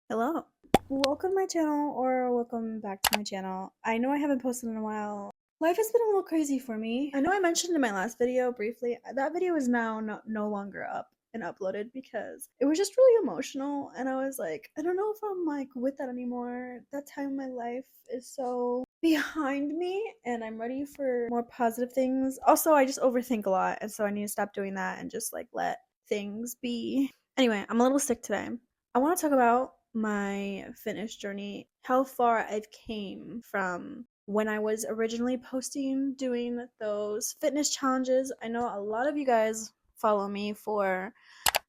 Hello. Welcome to my channel or welcome back to my channel. I know I haven't posted in a while. Life has been a little crazy for me. I know I mentioned in my last video briefly, that video is now no longer up and uploaded because it was just really emotional and I was like, I don't know if I'm like with that anymore. That time in my life is so behind me and I'm ready for more positive things. Also, I just overthink a lot and so I need to stop doing that and just like let things be. Anyway, I'm a little sick today. I want to talk about my fitness journey, how far I've came from when I was originally posting doing those fitness challenges. I know a lot of you guys follow me for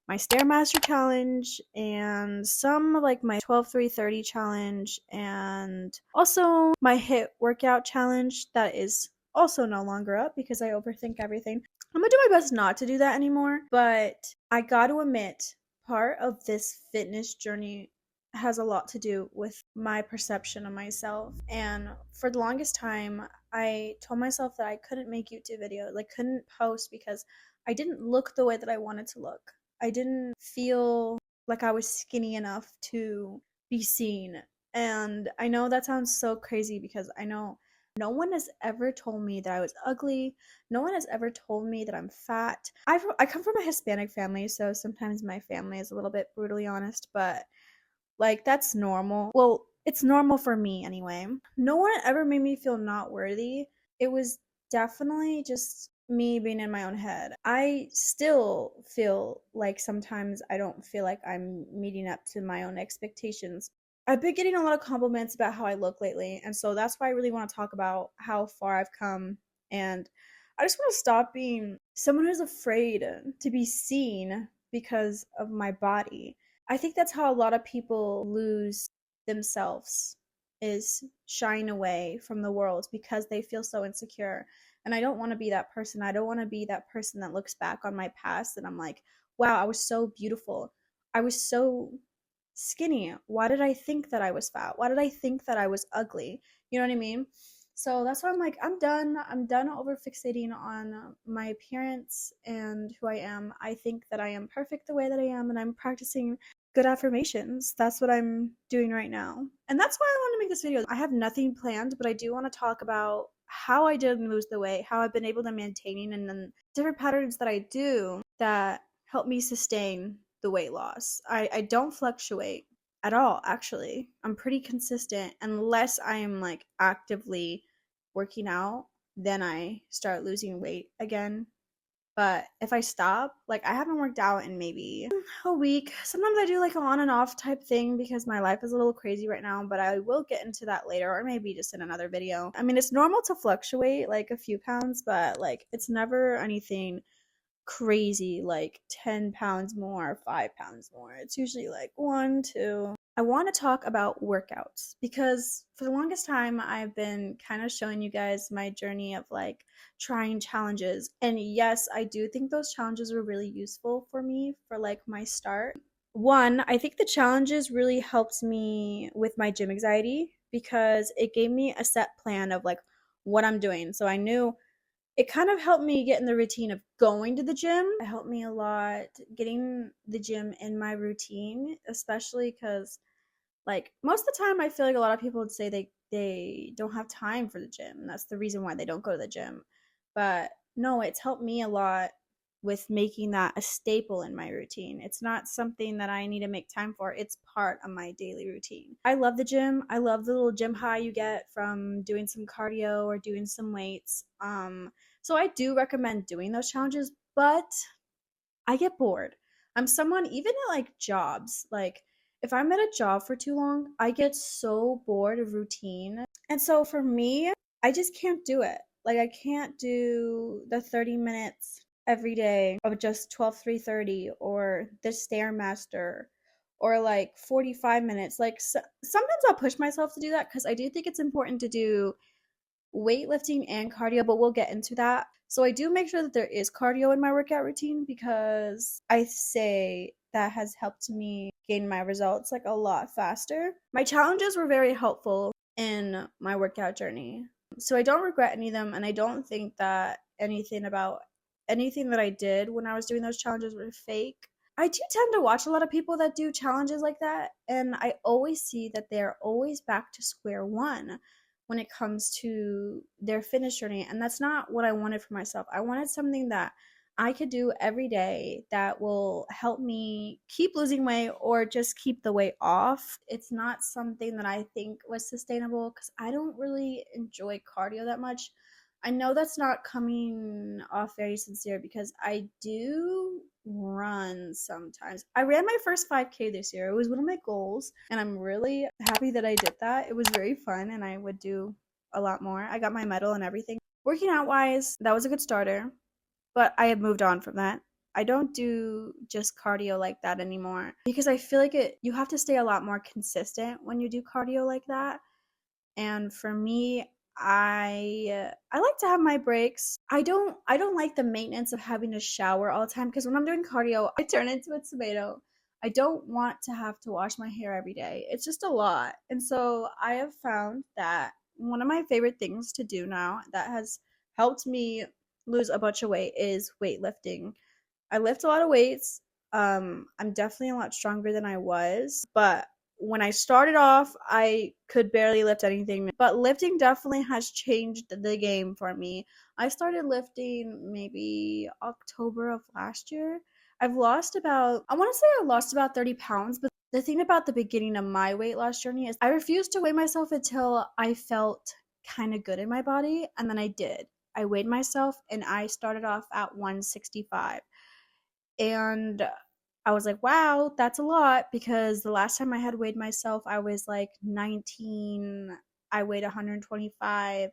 my Stairmaster challenge and some like my 12-3-30 challenge and also my HIIT workout challenge that is also no longer up because I overthink everything. I'm gonna do my best not to do that anymore, but I gotta admit, part of this fitness journey has a lot to do with my perception of myself. And for the longest time, I told myself that I couldn't make YouTube videos, like couldn't post because I didn't look the way that I wanted to look. I didn't feel like I was skinny enough to be seen. And I know that sounds so crazy because I know no one has ever told me that I was ugly. No one has ever told me that I'm fat. I come from a Hispanic family, so sometimes my family is a little bit brutally honest, but like that's normal. Well, it's normal for me anyway. No one ever made me feel not worthy. It was definitely just me being in my own head. I still feel like sometimes I don't feel like I'm meeting up to my own expectations. I've been getting a lot of compliments about how I look lately, and so that's why I really want to talk about how far I've come. And I just want to stop being someone who's afraid to be seen because of my body. I think that's how a lot of people lose themselves, is shying away from the world because they feel so insecure. And I don't want to be that person. I don't want to be that person that looks back on my past and I'm like, wow, I was so beautiful. I was so skinny. Why did I think that I was fat? Why did I think that I was ugly? You know what I mean? So that's why I'm like, I'm done. I'm done over fixating on my appearance and who I am. I think that I am perfect the way that I am, and I'm practicing good affirmations. That's what I'm doing right now. And that's why I want to make this video. I have nothing planned, but I do want to talk about how I did lose the weight, how I've been able to maintain, and then different patterns that I do that help me sustain the weight loss. I don't fluctuate at all, actually. I'm pretty consistent unless I am like actively working out, then I start losing weight again. But if I stop, like I haven't worked out in maybe a week. Sometimes I do like an on and off type thing because my life is a little crazy right now, but I will get into that later or maybe just in another video. I mean, it's normal to fluctuate like a few pounds, but like it's never anything crazy like 10 pounds more, 5 pounds more. It's usually like 1, 2. I want to talk about workouts because for the longest time I've been kind of showing you guys my journey of like trying challenges. And yes, I do think those challenges were really useful for me for like my start. One, I think the challenges really helped me with my gym anxiety because it gave me a set plan of like what I'm doing. So I knew it kind of helped me get in the routine of going to the gym. It helped me a lot getting the gym in my routine, especially because like most of the time I feel like a lot of people would say they don't have time for the gym. That's the reason why they don't go to the gym. But no, it's helped me a lot with making that a staple in my routine. It's not something that I need to make time for. It's part of my daily routine. I love the gym. I love the little gym high you get from doing some cardio or doing some weights. So I do recommend doing those challenges, but I get bored. I'm someone, even at like jobs, like if I'm at a job for too long, I get so bored of routine. And so for me, I just can't do it. Like I can't do the 30 minutes every day of just 12-3-30 or the Stairmaster or like 45 minutes. Like sometimes I'll push myself to do that because I do think it's important to do weightlifting and cardio, but we'll get into that. So I do make sure that there is cardio in my workout routine because I say that has helped me gain my results like a lot faster. My challenges were very helpful in my workout journey. So I don't regret any of them and I don't think that anything that I did when I was doing those challenges were fake. I do tend to watch a lot of people that do challenges like that, and I always see that they're always back to square one when it comes to their fitness journey. And that's not what I wanted for myself. I wanted something that I could do every day that will help me keep losing weight or just keep the weight off. It's not something that I think was sustainable because I don't really enjoy cardio that much. I know that's not coming off very sincere because I do run sometimes. I ran my first 5K this year. It was one of my goals, and I'm really happy that I did that. It was very fun, and I would do a lot more. I got my medal and everything. Working out wise, that was a good starter, but I have moved on from that. I don't do just cardio like that anymore because I feel like you have to stay a lot more consistent when you do cardio like that. And for me, I like to have my breaks. I don't like the maintenance of having to shower all the time because when I'm doing cardio, I turn into a tomato. I don't want to have to wash my hair every day. It's just a lot. And so I have found that one of my favorite things to do now that has helped me lose a bunch of weight is weightlifting. I lift a lot of weights. I'm definitely a lot stronger than I was, but when I started off, I could barely lift anything. But lifting definitely has changed the game for me. I started lifting maybe October of last year. I want to say I lost about 30 pounds, but the thing about the beginning of my weight loss journey is I refused to weigh myself until I felt kind of good in my body, and then I did. I weighed myself and I started off at 165. And I was like, wow, that's a lot because the last time I had weighed myself, I was like 19. I weighed 125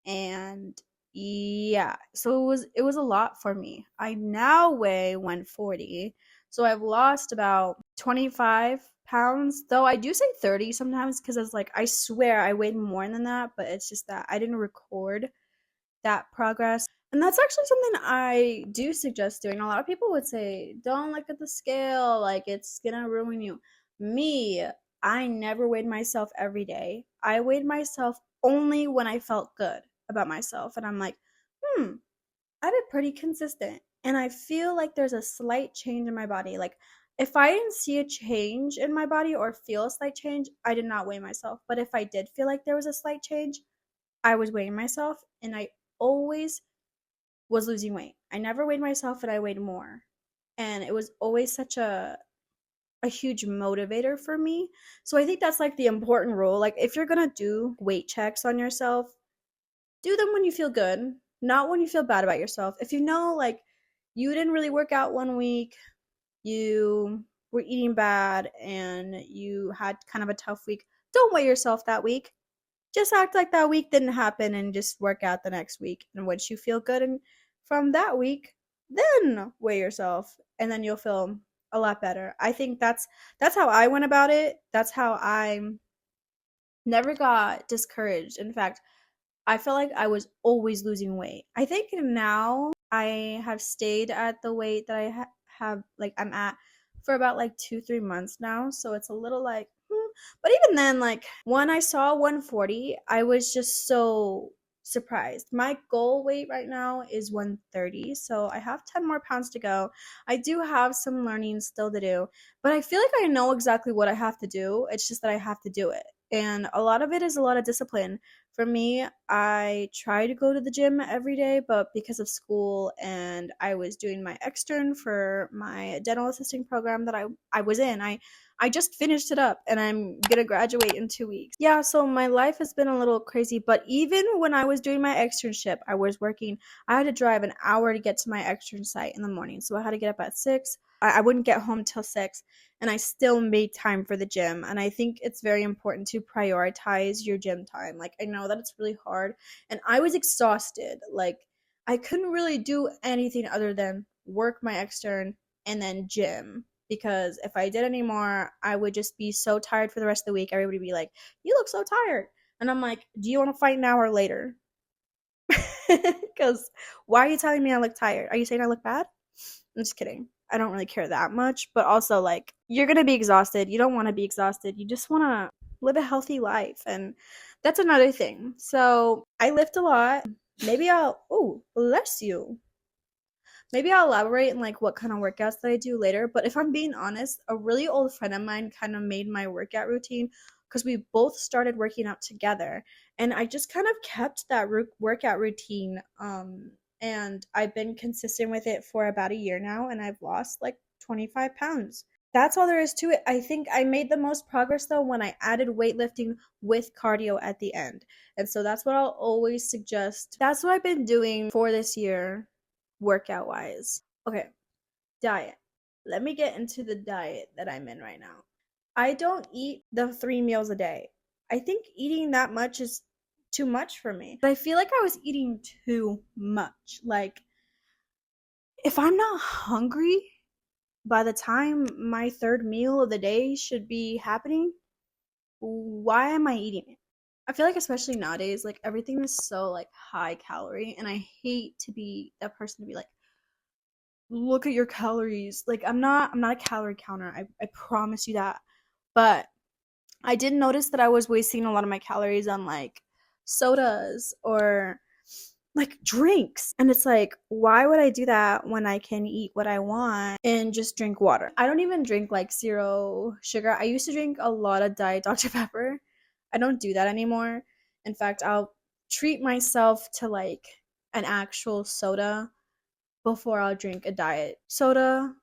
and yeah, so it was a lot for me. I now weigh 140. So I've lost about 25 pounds, though I do say 30 sometimes because it's like I swear I weighed more than that, but it's just that I didn't record that progress. And that's actually something I do suggest doing. A lot of people would say, don't look at the scale, like it's gonna ruin you. Me, I never weighed myself every day. I weighed myself only when I felt good about myself. And I'm like, hmm, I've been pretty consistent. And I feel like there's a slight change in my body. Like, if I didn't see a change in my body or feel a slight change, I did not weigh myself. But if I did feel like there was a slight change, I was weighing myself and I always was losing weight. I never weighed myself and I weighed more. And it was always such a huge motivator for me. So I think that's like the important rule. Like if you're going to do weight checks on yourself, do them when you feel good, not when you feel bad about yourself. If you know like you didn't really work out one week, you were eating bad and you had kind of a tough week, don't weigh yourself that week. Just act like that week didn't happen and just work out the next week. And once you feel good and from that week, then weigh yourself and then you'll feel a lot better. I think that's how I went about it. That's how I never got discouraged. In fact, I felt like I was always losing weight. I think now I have stayed at the weight that have like I'm at for about like 2-3 months now, so it's a little like but even then, like when I saw 140, I was just so surprised. My goal weight right now is 130, so I have 10 more pounds to go. I do have some learning still to do, but I feel like I know exactly what I have to do. It's just that I have to do it. And a lot of it is a lot of discipline. For me, I try to go to the gym every day, but because of school and I was doing my extern for my dental assisting program that I was in, I just finished it up and I'm gonna graduate in 2 weeks. Yeah, so my life has been a little crazy, but even when I was doing my externship, I was working, I had to drive an hour to get to my extern site in the morning. So I had to get up at 6. I wouldn't get home till 6, and I still made time for the gym. And I think it's very important to prioritize your gym time. Like, I know that it's really hard, and I was exhausted. Like, I couldn't really do anything other than work my extern and then gym because if I did any more, I would just be so tired for the rest of the week. Everybody would be like, "You look so tired." And I'm like, "Do you want to fight now or later?" Because why are you telling me I look tired? Are you saying I look bad? I'm just kidding. I don't really care that much. But also, like, you're going to be exhausted. You don't want to be exhausted. You just want to live a healthy life. And that's another thing. So I lift a lot. Maybe oh, bless you. Maybe I'll elaborate in like what kind of workouts that I do later, but if I'm being honest, a really old friend of mine kind of made my workout routine because we both started working out together, and I just kind of kept that workout routine, and I've been consistent with it for about a year now, and I've lost like 25 pounds. That's all there is to it. I think I made the most progress though when I added weightlifting with cardio at the end. And so that's what I'll always suggest. That's what I've been doing for this year, workout wise. Okay, diet. Let me get into the diet that I'm in right now. I don't eat the 3 meals a day. I think eating that much is too much for me. But I feel like I was eating too much. Like, if I'm not hungry by the time my third meal of the day should be happening, why am I eating it? I feel like especially nowadays, like everything is so like high calorie, and I hate to be that person to be like, look at your calories. Like I'm not a calorie counter. I promise you that. But I did notice that I was wasting a lot of my calories on like sodas or like drinks. And it's like, why would I do that when I can eat what I want and just drink water? I don't even drink like zero sugar. I used to drink a lot of Diet Dr. Pepper. I don't do that anymore. In fact, I'll treat myself to like an actual soda before I'll drink a diet soda.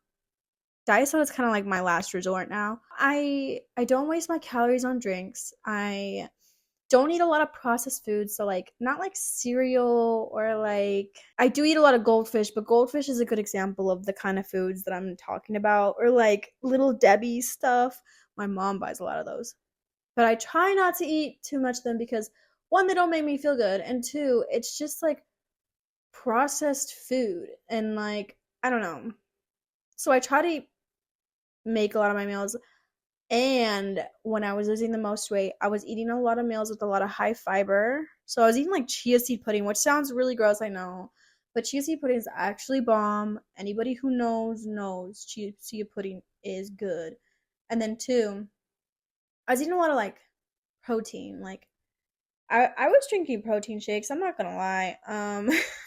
Diet soda is kind of like my last resort now. I don't waste my calories on drinks. I don't eat a lot of processed foods, so like not like cereal or like I do eat a lot of goldfish, but goldfish is a good example of the kind of foods that I'm talking about, or like Little Debbie stuff. My mom buys a lot of those. But I try not to eat too much of them because one, they don't make me feel good, and two, it's just like processed food and like I don't know. So I try to make a lot of my meals. And when I was losing the most weight, I was eating a lot of meals with a lot of high fiber. So I was eating like chia seed pudding, which sounds really gross, I know. But chia seed pudding is actually bomb. Anybody who knows chia seed pudding is good. And then two, I was eating a lot of like protein. Like I was drinking protein shakes, I'm not gonna lie.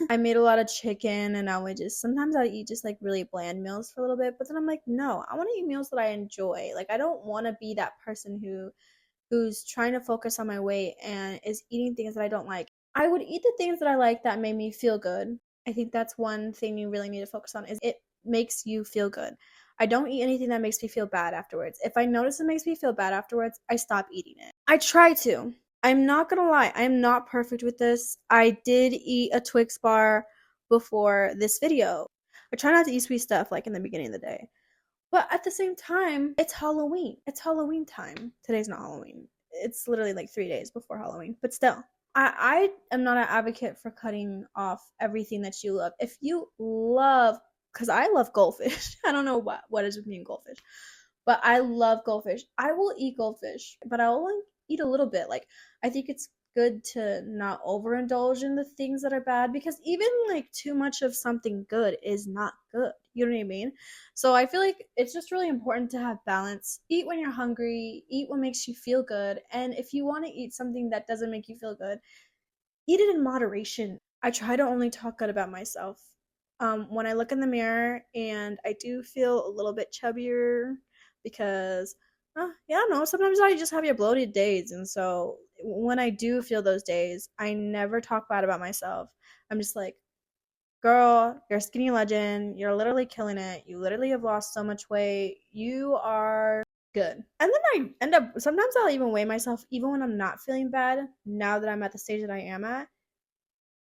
I made a lot of chicken, and I would just sometimes I'd eat just like really bland meals for a little bit, but then I'm like, no, I want to eat meals that I enjoy. Like I don't want to be that person who's trying to focus on my weight and is eating things that I don't like. I would eat the things that I like that made me feel good. I think that's one thing you really need to focus on is it makes you feel good. I don't eat anything that makes me feel bad afterwards. If I notice it makes me feel bad afterwards, I stop eating it. I try to. I'm not gonna lie, I am not perfect with this. I did eat a Twix bar before this video. I try not to eat sweet stuff like in the beginning of the day. But at the same time, it's Halloween. It's Halloween time. Today's not Halloween. It's literally like 3 days before Halloween. But still, I am not an advocate for cutting off everything that you love. If you love, because I love goldfish. I don't know what is with me and goldfish, but I love goldfish. I will eat goldfish, but I will only eat a little bit. Like I think it's good to not overindulge in the things that are bad because even like too much of something good is not good. You know what I mean? So I feel like it's just really important to have balance. Eat when you're hungry, eat what makes you feel good, and if you want to eat something that doesn't make you feel good, eat it in moderation. I try to only talk good about myself. When I look in the mirror and I do feel a little bit chubbier because, yeah, I don't know, sometimes I just have your bloated days. And so when I do feel those days, I never talk bad about myself. I'm just like, girl, you're a skinny legend. You're literally killing it. You literally have lost so much weight. You are good. And then I end up, sometimes I'll even weigh myself even when I'm not feeling bad, now that I'm at the stage that I am at,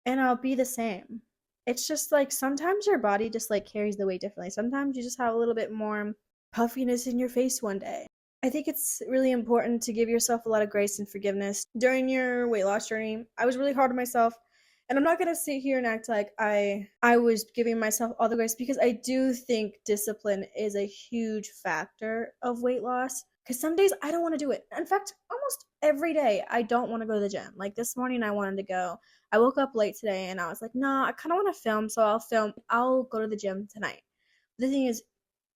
and I'll be the same. It's just like sometimes your body just like carries the weight differently. Sometimes you just have a little bit more puffiness in your face one day. I think it's really important to give yourself a lot of grace and forgiveness during your weight loss journey. I was really hard on myself, and I'm not going to sit here and act like I was giving myself all the grace because I do think discipline is a huge factor of weight loss. Because some days I don't want to do it. In fact, almost every day I don't want to go to the gym. Like this morning I wanted to go. I woke up late today and I was like, nah, I kind of want to film, so I'll film. I'll go to the gym tonight. The thing is,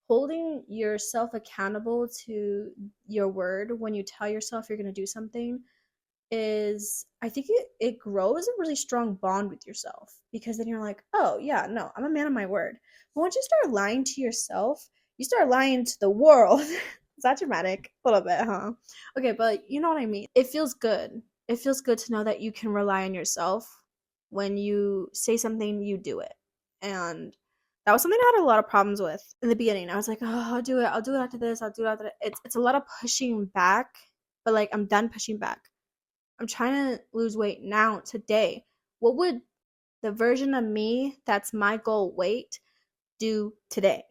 holding yourself accountable to your word when you tell yourself you're going to do something, is I think it grows a really strong bond with yourself, because then you're like, oh yeah, no, I'm a man of my word. But once you start lying to yourself, you start lying to the world. Is that dramatic? A little bit, huh? Okay, but you know what I mean. It feels good. It feels good to know that you can rely on yourself. When you say something, you do it. And that was something I had a lot of problems with in the beginning. I was like, oh, I'll do it. I'll do it after this. I'll do it after that. It's a lot of pushing back, but like I'm done pushing back. I'm trying to lose weight now, today. What would the version of me that's my goal weight do today?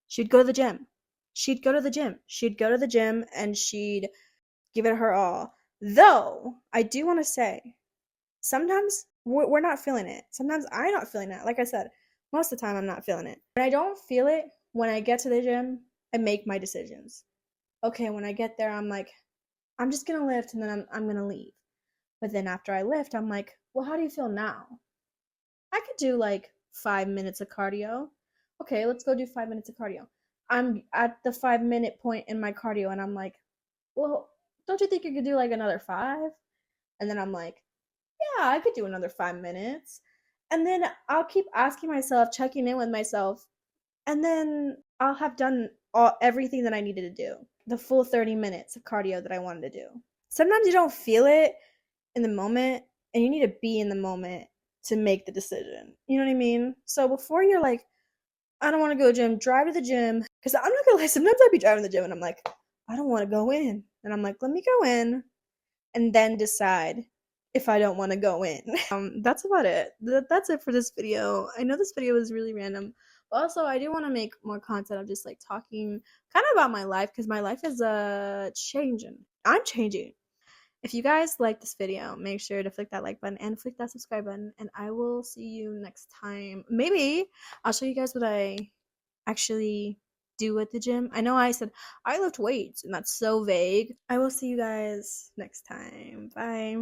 She'd go to the gym. She'd go to the gym. She'd go to the gym and she'd give it her all. Though, I do want to say, sometimes we're not feeling it. Sometimes I'm not feeling it. Like I said, most of the time I'm not feeling it. When I don't feel it, when I get to the gym, I make my decisions. Okay, when I get there, I'm like, I'm just gonna lift and then I'm gonna leave. But then after I lift, I'm like, well, how do you feel now? I could do like 5 minutes of cardio. Okay, let's go do 5 minutes of cardio. I'm at the 5 minute point in my cardio and I'm like, well, don't you think you could do like another five? And then I'm like, yeah, I could do another 5 minutes. And then I'll keep asking myself, checking in with myself, and then I'll have done everything that I needed to do. The full 30 minutes of cardio that I wanted to do. Sometimes you don't feel it in the moment, and you need to be in the moment to make the decision. You know what I mean? So before you're like, I don't want to go to the gym, drive to the gym. Because I'm not going to lie, sometimes I'd be driving to the gym and I'm like, I don't want to go in. And I'm like, let me go in and then decide if I don't want to go in. That's about it. That's it for this video. I know this video was really random, but also I do want to make more content of just like talking kind of about my life, because my life is changing. I'm changing. If you guys like this video, make sure to flick that like button and flick that subscribe button, and I will see you next time. Maybe I'll show you guys what I actually do at the gym. I know I said I lift weights, and that's so vague. I will see you guys next time. Bye.